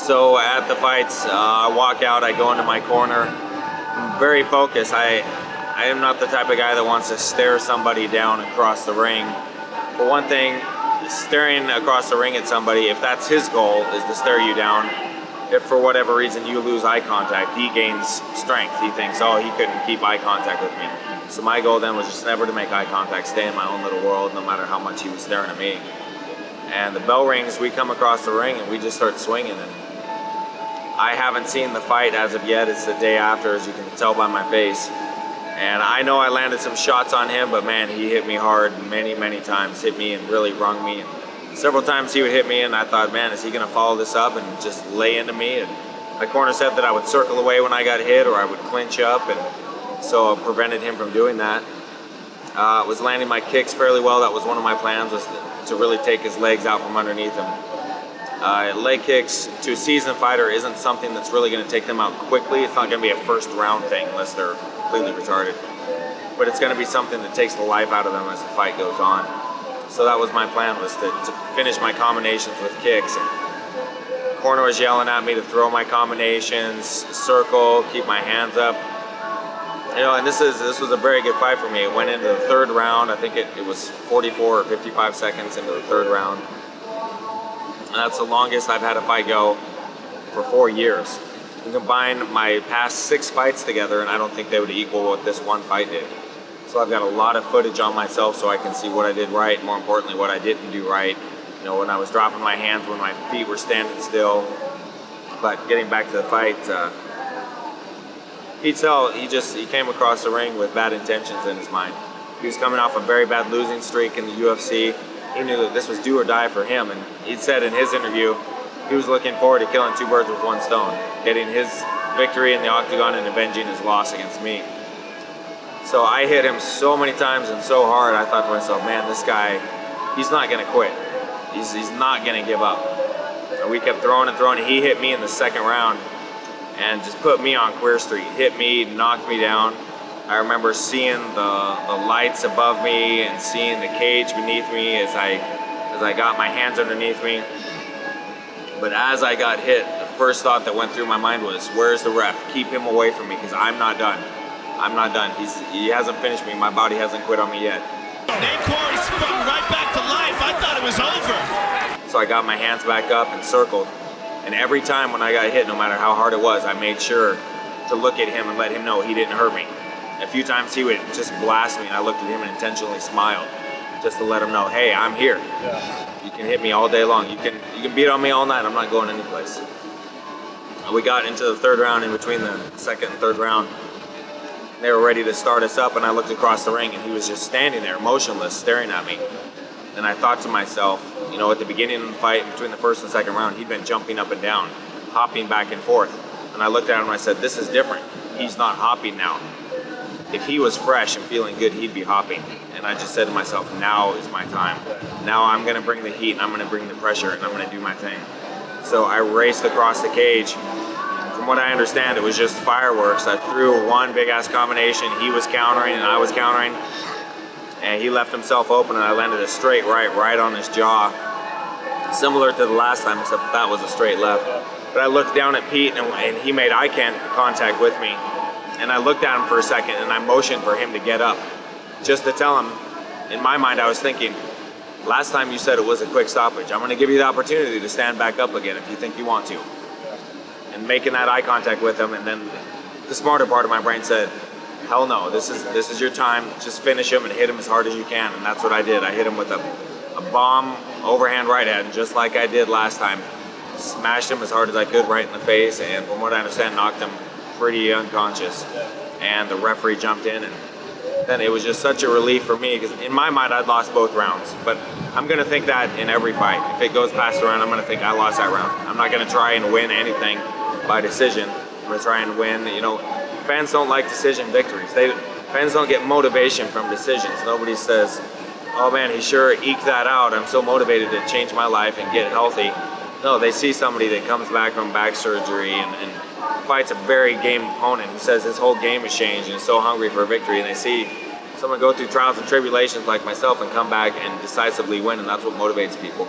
So at the fights, I walk out, I go into my corner, I'm very focused. I am not the type of guy that wants to stare somebody down across the ring. For one thing, staring across the ring at somebody, if that's his goal, is to stare you down, if for whatever reason you lose eye contact, he gains strength. He thinks, oh, he couldn't keep eye contact with me. So my goal then was just never to make eye contact, stay in my own little world, no matter how much he was staring at me. And the bell rings, we come across the ring and we just start swinging. And I haven't seen the fight as of yet. It's the day after, as you can tell by my face. And I know I landed some shots on him, but man, he hit me hard many, many times. Hit me and really wrung me. And several times he would hit me and I thought, man, is he gonna follow this up and just lay into me? And my corner said that I would circle away when I got hit or I would clinch up, and so I prevented him from doing that. Was landing my kicks fairly well. That was one of my plans, was to really take his legs out from underneath him. Leg kicks to a seasoned fighter isn't something that's really going to take them out quickly. It's not going to be a first round thing unless they're completely retarded. But it's going to be something that takes the life out of them as the fight goes on. So that was my plan, was to finish my combinations with kicks. And corner was yelling at me to throw my combinations, circle, keep my hands up. You know, and this was a very good fight for me. It went into the third round. I think it was 44 or 55 seconds into the third round. And that's the longest I've had a fight go for 4 years. You combine my past 6 fights together, and I don't think they would equal what this one fight did. So I've got a lot of footage on myself so I can see what I did right, and more importantly, what I didn't do right. You know, when I was dropping my hands, when my feet were standing still. But getting back to the fight, he'd tell, he came across the ring with bad intentions in his mind. He was coming off a very bad losing streak in the UFC. He knew that this was do or die for him, and he said in his interview he was looking forward to killing 2 birds with 1 stone, getting his victory in the octagon and avenging his loss against me. So I hit him so many times and so hard, I thought to myself, man, this guy, he's not gonna quit. He's not gonna give up. And we kept throwing and throwing. He hit me in the 2nd round and just put me on Queer Street, hit me, knocked me down. I remember seeing the lights above me and seeing the cage beneath me as I got my hands underneath me. But as I got hit, the first thought that went through my mind was, where's the ref? Keep him away from me, because I'm not done. I'm not done. He hasn't finished me. My body hasn't quit on me yet. Nate Quarry sprung right back to life. I thought it was over. So I got my hands back up and circled. And every time when I got hit, no matter how hard it was, I made sure to look at him and let him know he didn't hurt me. A few times he would just blast me and I looked at him and intentionally smiled, just to let him know, hey, I'm here. You can hit me all day long. You can beat on me all night. I'm not going anyplace. We got into the 3rd round, in between the 2nd and 3rd round. They were ready to start us up, and I looked across the ring and he was just standing there motionless, staring at me. And I thought to myself, you know, at the beginning of the fight, between the 1st and 2nd round, he'd been jumping up and down, hopping back and forth. And I looked at him and I said, this is different. He's not hopping now. If he was fresh and feeling good, he'd be hopping. And I just said to myself, now is my time. Now I'm gonna bring the heat and I'm gonna bring the pressure and I'm gonna do my thing. So I raced across the cage. From what I understand, it was just fireworks. I threw one big ass combination. He was countering and I was countering. And he left himself open and I landed a straight right on his jaw. Similar to the last time, except that was a straight left. But I looked down at Pete and he made eye contact with me. And I looked at him for a second and I motioned for him to get up. Just to tell him, in my mind I was thinking, last time you said it was a quick stoppage. I'm gonna give you the opportunity to stand back up again if you think you want to. And making that eye contact with him, and then the smarter part of my brain said, hell no, this is your time. Just finish him and hit him as hard as you can. And that's what I did. I hit him with a bomb overhand right hand, just like I did last time. Smashed him as hard as I could right in the face, and from what I understand, knocked him pretty unconscious. And the referee jumped in, and then it was just such a relief for me, because in my mind I'd lost both rounds. But I'm gonna think that in every fight. If it goes past the round, I'm gonna think I lost that round. I'm not gonna try and win anything by decision. I'm gonna try and win. You know, fans don't like decision victories. Fans don't get motivation from decisions. Nobody says, oh man, he sure eked that out. I'm so motivated to change my life and get healthy. No, they see somebody that comes back from back surgery and fights a very game opponent who says his whole game has changed and is so hungry for a victory, and they see someone go through trials and tribulations like myself and come back and decisively win, and that's what motivates people.